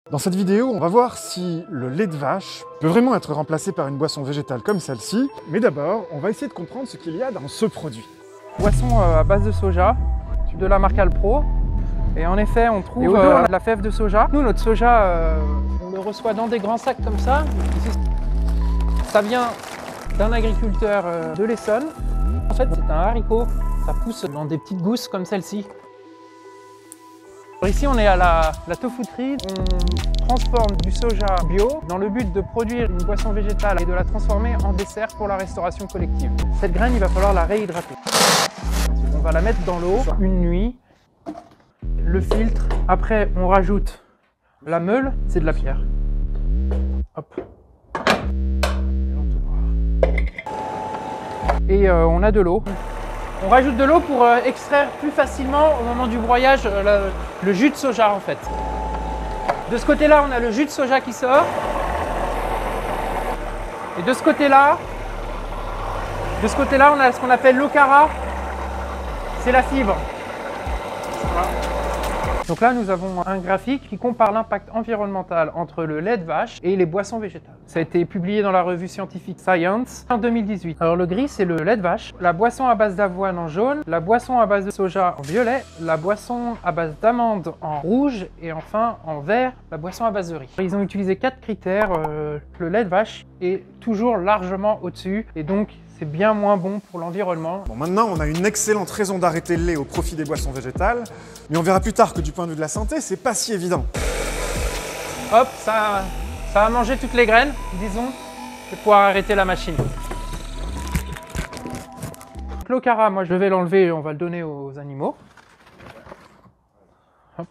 Dans cette vidéo, on va voir si le lait de vache peut vraiment être remplacé par une boisson végétale comme celle-ci. Mais d'abord, on va essayer de comprendre ce qu'il y a dans ce produit. Boisson à base de soja, de la marque Alpro. Et en effet, on trouve de la fève de soja. Nous, notre soja, on le reçoit dans des grands sacs comme ça. Ça vient d'un agriculteur de l'Essonne. En fait, c'est un haricot. Ça pousse dans des petites gousses comme celle-ci. Ici, on est à la tofuterie. On transforme du soja bio dans le but de produire une boisson végétale et de la transformer en dessert pour la restauration collective. Cette graine, il va falloir la réhydrater. On va la mettre dans l'eau une nuit, le filtre. Après, on rajoute la meule, c'est de la pierre. Hop. Et on a de l'eau. On rajoute de l'eau pour extraire plus facilement au moment du broyage le jus de soja en fait. De ce côté-là, on a le jus de soja qui sort. Et de ce côté-là, on a ce qu'on appelle l'okara. C'est la fibre. Voilà. Donc là, nous avons un graphique qui compare l'impact environnemental entre le lait de vache et les boissons végétales. Ça a été publié dans la revue scientifique Science en 2018. Alors le gris, c'est le lait de vache, la boisson à base d'avoine en jaune, la boisson à base de soja en violet, la boisson à base d'amande en rouge et enfin en vert, la boisson à base de riz. Ils ont utilisé 4 critères. Le lait de vache est toujours largement au-dessus et donc c'est bien moins bon pour l'environnement. Bon, maintenant, on a une excellente raison d'arrêter le lait au profit des boissons végétales, mais on verra plus tard que du point de vue de la santé, c'est pas si évident. Hop, ça va manger toutes les graines, disons, et pouvoir arrêter la machine. L'okara, moi je vais l'enlever et on va le donner aux animaux. Hop,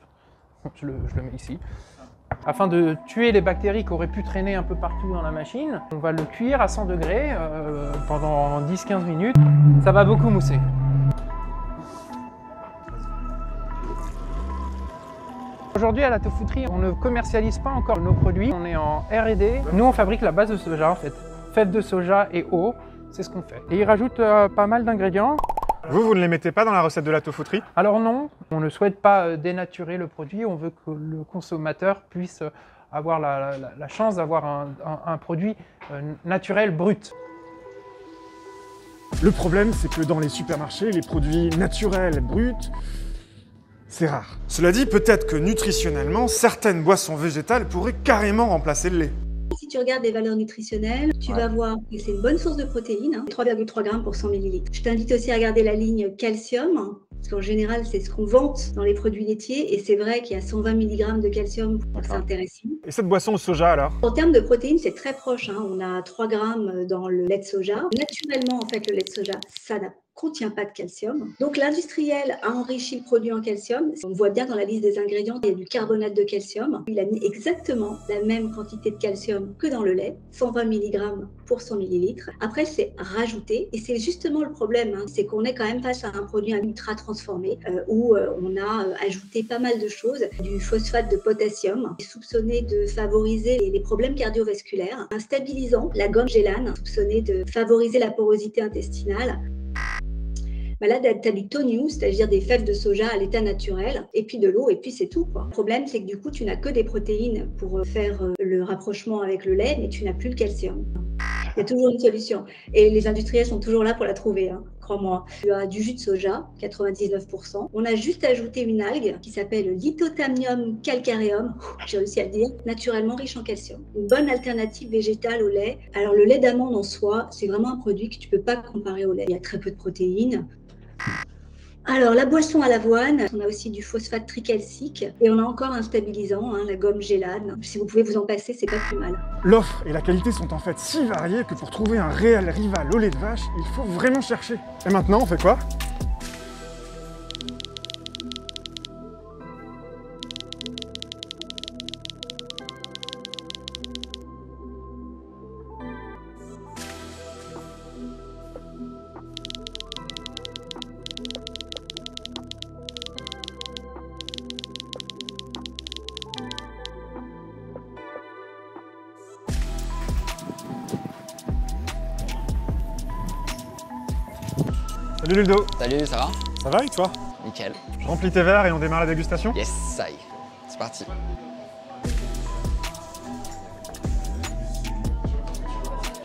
je le mets ici. Afin de tuer les bactéries qui auraient pu traîner un peu partout dans la machine, on va le cuire à 100 degrés pendant 10-15 minutes. Ça va beaucoup mousser. Aujourd'hui à la tofuterie, on ne commercialise pas encore nos produits, on est en R&D. Nous on fabrique la base de soja en fait. Fèves de soja et eau, c'est ce qu'on fait. Et ils rajoutent pas mal d'ingrédients. Vous ne les mettez pas dans la recette de la tofuterie? Alors non, on ne souhaite pas dénaturer le produit, on veut que le consommateur puisse avoir la chance d'avoir un produit naturel brut. Le problème, c'est que dans les supermarchés, les produits naturels bruts, c'est rare. Cela dit, peut-être que nutritionnellement, certaines boissons végétales pourraient carrément remplacer le lait. Si tu regardes les valeurs nutritionnelles, tu vas voir que c'est une bonne source de protéines, 3,3 grammes pour 100 ml. Je t'invite aussi à regarder la ligne calcium, parce qu'en général, c'est ce qu'on vante dans les produits laitiers, et c'est vrai qu'il y a 120 mg de calcium, c'est intéressant. Et cette boisson au soja alors? En termes de protéines, c'est très proche, on a 3 grammes dans le lait de soja. Naturellement, en fait, le lait de soja, ça n'a contient pas de calcium. Donc l'industriel a enrichi le produit en calcium. On voit bien dans la liste des ingrédients, il y a du carbonate de calcium. Il a mis exactement la même quantité de calcium que dans le lait, 120 mg pour 100 ml. Après, c'est rajouté et c'est justement le problème, c'est qu'on est quand même face à un produit ultra transformé où on a ajouté pas mal de choses, du phosphate de potassium, soupçonné de favoriser les problèmes cardiovasculaires, un stabilisant, la gomme gélane, soupçonné de favoriser la porosité intestinale. Bah là, tu as du tonu, c'est-à-dire des fèves de soja à l'état naturel, et puis de l'eau, et puis c'est tout, quoi. Le problème, c'est que du coup, tu n'as que des protéines pour faire le rapprochement avec le lait, mais tu n'as plus le calcium. Il y a toujours une solution. Et les industriels sont toujours là pour la trouver, crois-moi. Tu as du jus de soja, 99%. On a juste ajouté une algue qui s'appelle Lithothamium calcareum, j'ai réussi à le dire, naturellement riche en calcium. Une bonne alternative végétale au lait. Alors le lait d'amande en soi, c'est vraiment un produit que tu ne peux pas comparer au lait. Il y a très peu de protéines. Alors, la boisson à l'avoine, on a aussi du phosphate tricalcique et on a encore un stabilisant, la gomme gélane. Si vous pouvez vous en passer, c'est pas plus mal. L'offre et la qualité sont en fait si variées que pour trouver un réel rival au lait de vache, il faut vraiment chercher. Et maintenant, on fait quoi? Salut Ludo. Salut, ça va? Ça va et toi? Nickel. Je remplis tes verres et on démarre la dégustation? Yes, ça y est, c'est parti.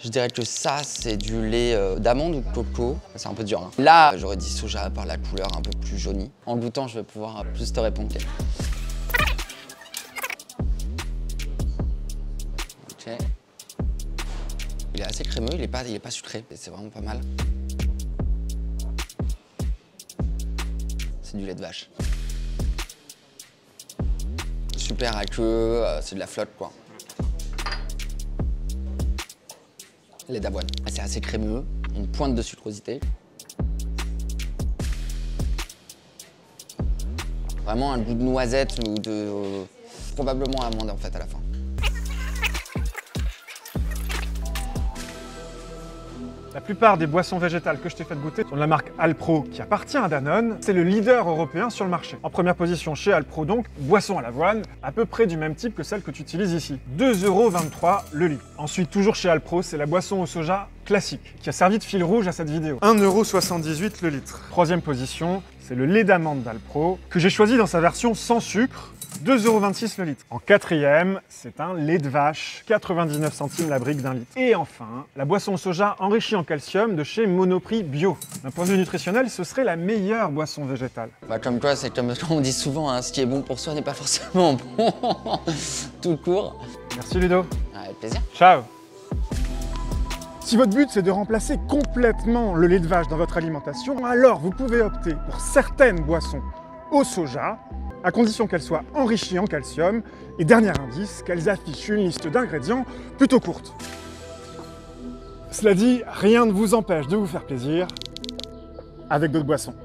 Je dirais que ça, c'est du lait d'amande ou de coco. C'est un peu dur. Hein. Là, j'aurais dit soja par la couleur un peu plus jaunie. En goûtant, je vais pouvoir plus te répondre. Ok. Il est assez crémeux, il est pas sucré. C'est vraiment pas mal. C'est du lait de vache. Super aqueux, c'est de la flotte quoi. Lait d'avoine. C'est assez crémeux, une pointe de sucrosité. Vraiment un goût de noisette ou de... probablement amande en fait à la fin. La plupart des boissons végétales que je t'ai fait goûter sont de la marque Alpro, qui appartient à Danone. C'est le leader européen sur le marché. En première position chez Alpro donc, boisson à l'avoine, à peu près du même type que celle que tu utilises ici. 2,23 € le litre. Ensuite, toujours chez Alpro, c'est la boisson au soja classique, qui a servi de fil rouge à cette vidéo. 1,78 € le litre. Troisième position, c'est le lait d'amande d'Alpro, que j'ai choisi dans sa version sans sucre, 2,26 € le litre. En quatrième, c'est un lait de vache, 99 centimes la brique d'un litre. Et enfin, la boisson au soja enrichie en calcium de chez Monoprix Bio. D'un point de vue nutritionnel, ce serait la meilleure boisson végétale. Bah comme quoi, c'est comme on dit souvent, hein, ce qui est bon pour soi n'est pas forcément bon tout court. Merci Ludo. Avec plaisir. Ciao. Si votre but c'est de remplacer complètement le lait de vache dans votre alimentation, alors vous pouvez opter pour certaines boissons au soja, à condition qu'elles soient enrichies en calcium, et dernier indice, qu'elles affichent une liste d'ingrédients plutôt courte. Cela dit, rien ne vous empêche de vous faire plaisir avec d'autres boissons.